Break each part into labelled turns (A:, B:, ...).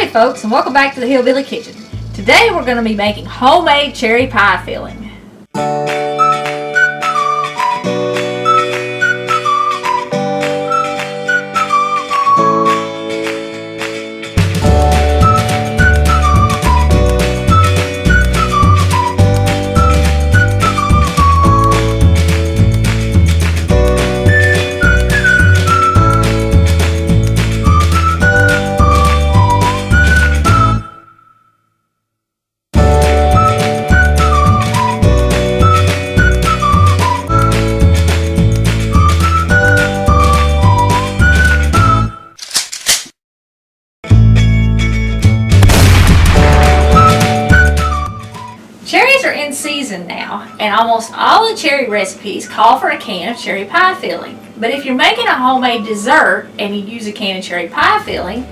A: Howdy folks, and welcome back to the Hillbilly Kitchen. Today we're going to be making homemade cherry pie filling. Cherries are in season now, and almost all the cherry recipes call for a can of cherry pie filling. But if you're making a homemade dessert and you use a can of cherry pie filling,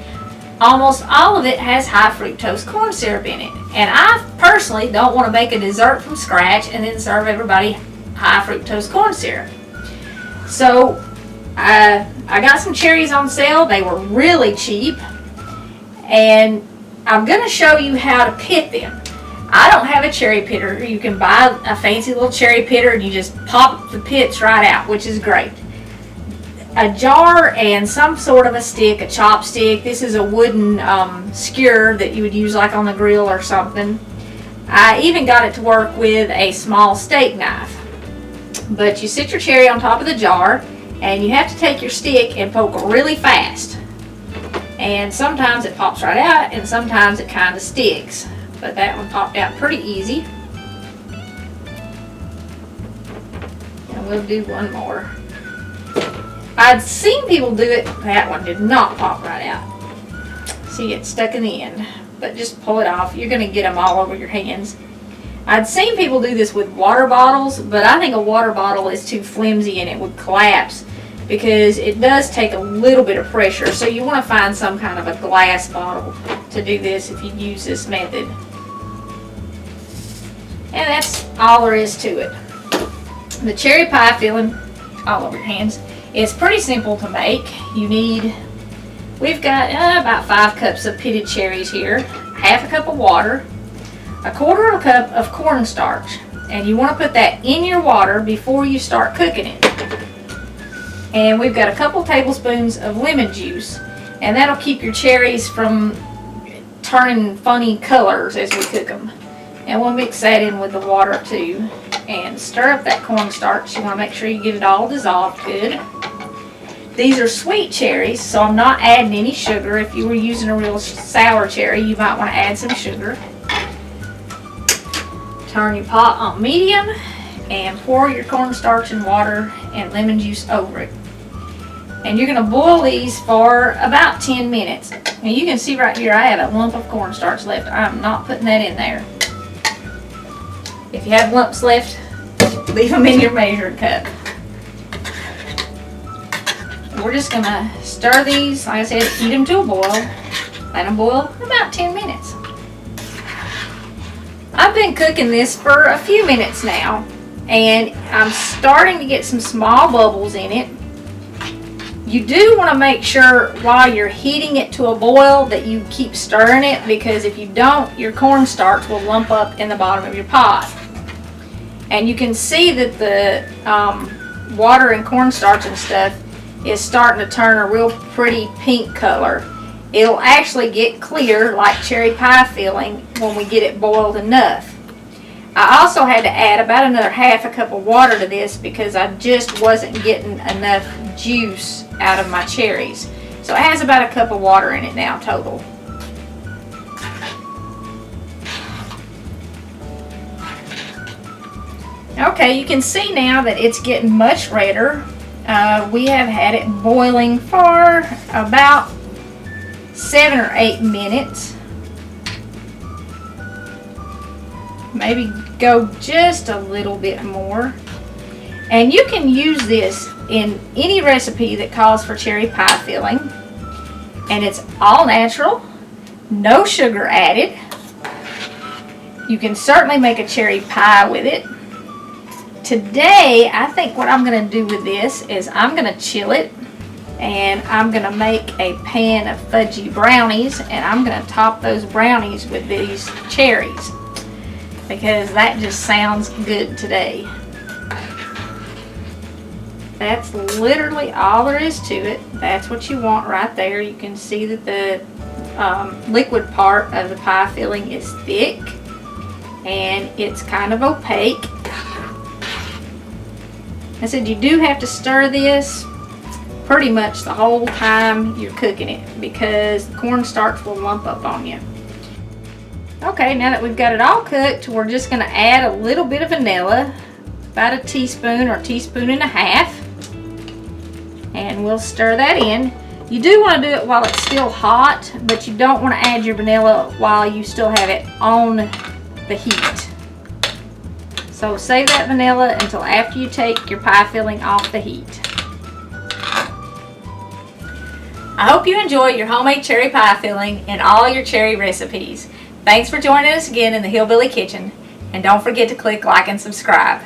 A: almost all of it has high fructose corn syrup in it. And I personally don't want to make a dessert from scratch and then serve everybody high fructose corn syrup. So I got some cherries on sale. They were really cheap, and I'm going to show you how to pit them. I don't have a cherry pitter. You can buy a fancy little cherry pitter and you just pop the pits right out, which is great. A jar and some sort of a stick, a chopstick. This is a wooden skewer that you would use like on the grill or something. I even got it to work with a small steak knife. But you sit your cherry on top of the jar and you have to take your stick and poke really fast. And sometimes it pops right out and sometimes it kind of sticks. But that one popped out pretty easy. And we'll do one more. I'd seen people do it. That one did not pop right out. See, it's stuck in the end. But just pull it off. You're going to get them all over your hands. I'd seen people do this with water bottles, but I think a water bottle is too flimsy and it would collapse because it does take a little bit of pressure. So you want to find some kind of a glass bottle to do this if you use this method. And that's all there is to it. The cherry pie filling, all over your hands, is pretty simple to make. We've got about 5 cups of pitted cherries here, half a cup of water, a quarter of a cup of cornstarch, and you want to put that in your water before you start cooking it. And we've got a couple tablespoons of lemon juice, and that'll keep your cherries from turning funny colors as we cook them. And we'll mix that in with the water too and stir up that cornstarch. You want to make sure you get it all dissolved good. These are sweet cherries, so I'm not adding any sugar. If you were using a real sour cherry, you might want to add some sugar. Turn your pot on medium and pour your cornstarch and water and lemon juice over it. And you're going to boil these for about 10 minutes. And you can see right here I have a lump of cornstarch left. I'm not putting that in there. If you have lumps left, leave them in your measuring cup. We're just going to stir these, like I said, heat them to a boil. Let them boil about 10 minutes. I've been cooking this for a few minutes now, and I'm starting to get some small bubbles in it. You do want to make sure while you're heating it to a boil that you keep stirring it, because if you don't, your cornstarch will lump up in the bottom of your pot. And you can see that the water and cornstarch and stuff is starting to turn a real pretty pink color. It'll actually get clear like cherry pie filling when we get it boiled enough. I also had to add about another half a cup of water to this because I just wasn't getting enough juice out of my cherries. So it has about a cup of water in it now total. Okay, you can see now that it's getting much redder. We have had it boiling for about 7 or 8 minutes. Maybe go just a little bit more. And you can use this in any recipe that calls for cherry pie filling. And it's all natural, no sugar added. You can certainly make a cherry pie with it. Today, I think what I'm going to do with this is I'm going to chill it And I'm gonna make a pan of fudgy brownies, and I'm gonna top those brownies with these cherries because that just sounds good today. That's literally all there is to it. That's what you want right there. You can see that the liquid part of the pie filling is thick and it's kind of opaque. I said you do have to stir this pretty much the whole time you're cooking it because the cornstarch will lump up on you. Okay, now that we've got it all cooked, we're just going to add a little bit of vanilla, about a teaspoon or teaspoon and a half, and we'll stir that in. You do want to do it while it's still hot, but you don't want to add your vanilla while you still have it on the heat. So save that vanilla until after you take your pie filling off the heat. I hope you enjoy your homemade cherry pie filling and all your cherry recipes. Thanks for joining us again in the Hillbilly Kitchen, and don't forget to click like and subscribe.